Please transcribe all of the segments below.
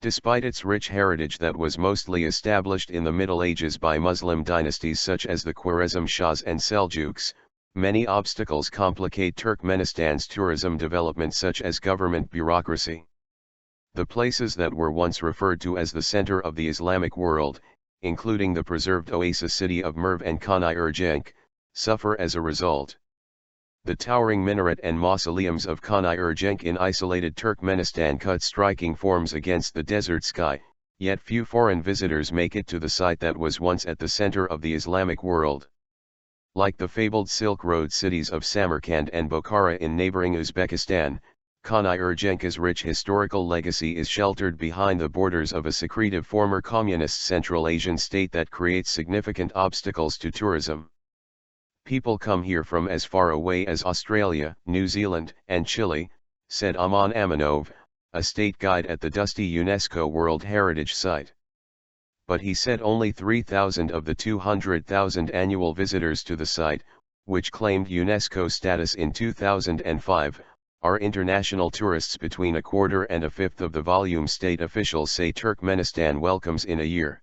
Despite its rich heritage that was mostly established in the Middle Ages by Muslim dynasties such as the Khwarezm Shahs and Seljuks, many obstacles complicate Turkmenistan's tourism development, such as government bureaucracy. The places that were once referred to as the center of the Islamic world, including the preserved oasis city of Merv and Konye-Urgench, suffer as a result. The towering minaret and mausoleums of Konye-Urgench in isolated Turkmenistan cut striking forms against the desert sky, yet few foreign visitors make it to the site that was once at the center of the Islamic world. Like the fabled Silk Road cities of Samarkand and Bukhara in neighboring Uzbekistan, Konye-Urgench's rich historical legacy is sheltered behind the borders of a secretive former communist Central Asian state that creates significant obstacles to tourism. People come here from as far away as Australia, New Zealand, and Chile, said Aman Amanov, a state guide at the dusty UNESCO World Heritage Site. But he said only 3,000 of the 200,000 annual visitors to the site, which claimed UNESCO status in 2005, are international tourists. Between a quarter and a fifth of the volume state officials say Turkmenistan welcomes in a year.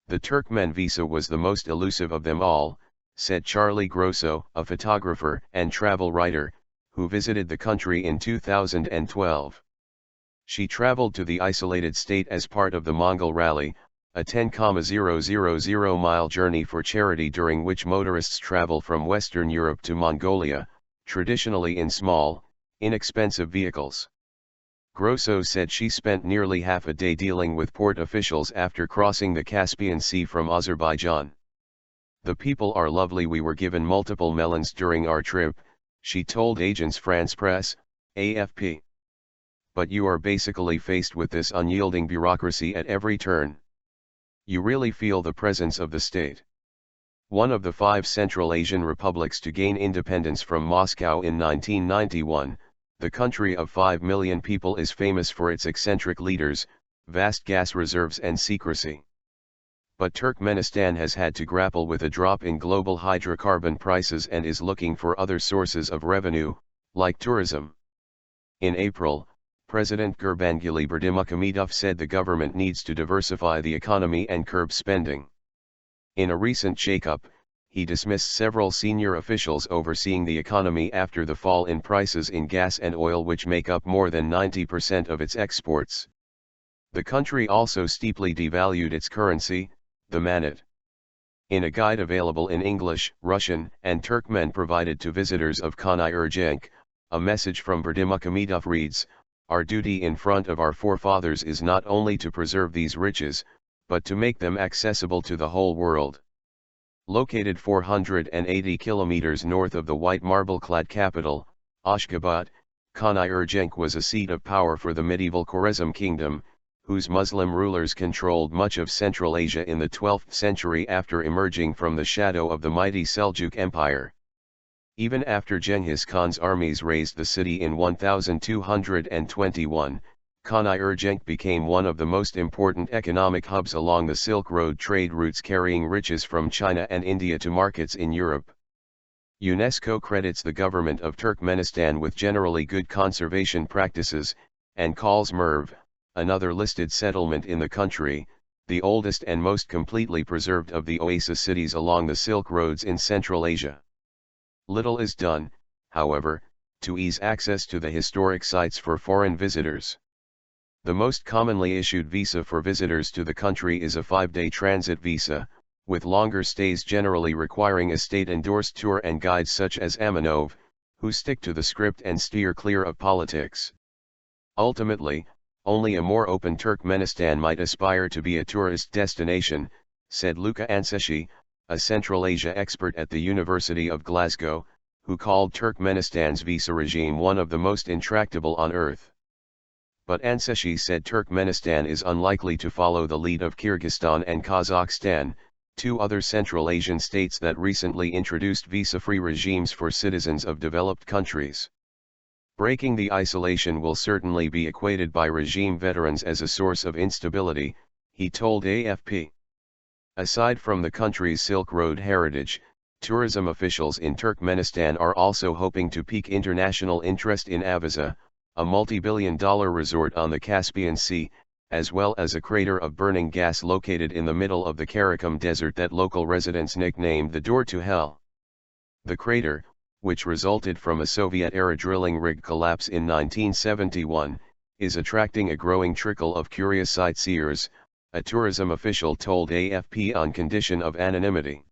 The Turkmen visa was the most elusive of them all, said Charlie Grosso, a photographer and travel writer, who visited the country in 2012. She traveled to the isolated state as part of the Mongol Rally, a 10,000-mile journey for charity during which motorists travel from Western Europe to Mongolia, traditionally in small, inexpensive vehicles. Grosso said she spent nearly half a day dealing with port officials after crossing the Caspian Sea from Azerbaijan. The people are lovely. We were given multiple melons during our trip, she told Agence France Presse, AFP. But you are basically faced with this unyielding bureaucracy at every turn. You really feel the presence of the state. One of the 5 Central Asian republics to gain independence from Moscow in 1991, the country of 5 million people is famous for its eccentric leaders, vast gas reserves and secrecy. But Turkmenistan has had to grapple with a drop in global hydrocarbon prices and is looking for other sources of revenue, like tourism. In April, President Gurbanguly Berdimuhamedov said the government needs to diversify the economy and curb spending. In a recent shakeup, he dismissed several senior officials overseeing the economy after the fall in prices in gas and oil, which make up more than 90% of its exports. The country also steeply devalued its currency, the minaret. In a guide available in English, Russian, and Turkmen provided to visitors of Konye-Urgench, a message from Berdimuhamedov reads, "Our duty in front of our forefathers is not only to preserve these riches, but to make them accessible to the whole world." Located 480 kilometers north of the white marble-clad capital, Ashgabat, Konye-Urgench was a seat of power for the medieval Khwarezm kingdom, whose Muslim rulers controlled much of Central Asia in the 12th century after emerging from the shadow of the mighty Seljuk Empire. Even after Genghis Khan's armies razed the city in 1221, Konye-Urgench became one of the most important economic hubs along the Silk Road trade routes carrying riches from China and India to markets in Europe. UNESCO credits the government of Turkmenistan with generally good conservation practices, and calls Merv, another listed settlement in the country, the oldest and most completely preserved of the oasis cities along the Silk Roads in Central Asia. Little is done, however, to ease access to the historic sites for foreign visitors. The most commonly issued visa for visitors to the country is a 5-day transit visa, with longer stays generally requiring a state-endorsed tour and guides such as Amanov, who stick to the script and steer clear of politics. Ultimately, only a more open Turkmenistan might aspire to be a tourist destination, said Luca Anseshi, a Central Asia expert at the University of Glasgow, who called Turkmenistan's visa regime one of the most intractable on earth. But Anseshi said Turkmenistan is unlikely to follow the lead of Kyrgyzstan and Kazakhstan, 2 other Central Asian states that recently introduced visa-free regimes for citizens of developed countries. Breaking the isolation will certainly be equated by regime veterans as a source of instability, he told AFP. Aside from the country's Silk Road heritage, tourism officials in Turkmenistan are also hoping to pique international interest in Avaza, a multi-billion-dollar resort on the Caspian Sea, as well as a crater of burning gas located in the middle of the Karakum desert that local residents nicknamed the Door to Hell. The crater, which resulted from a Soviet-era drilling rig collapse in 1971, is attracting a growing trickle of curious sightseers, a tourism official told AFP on condition of anonymity.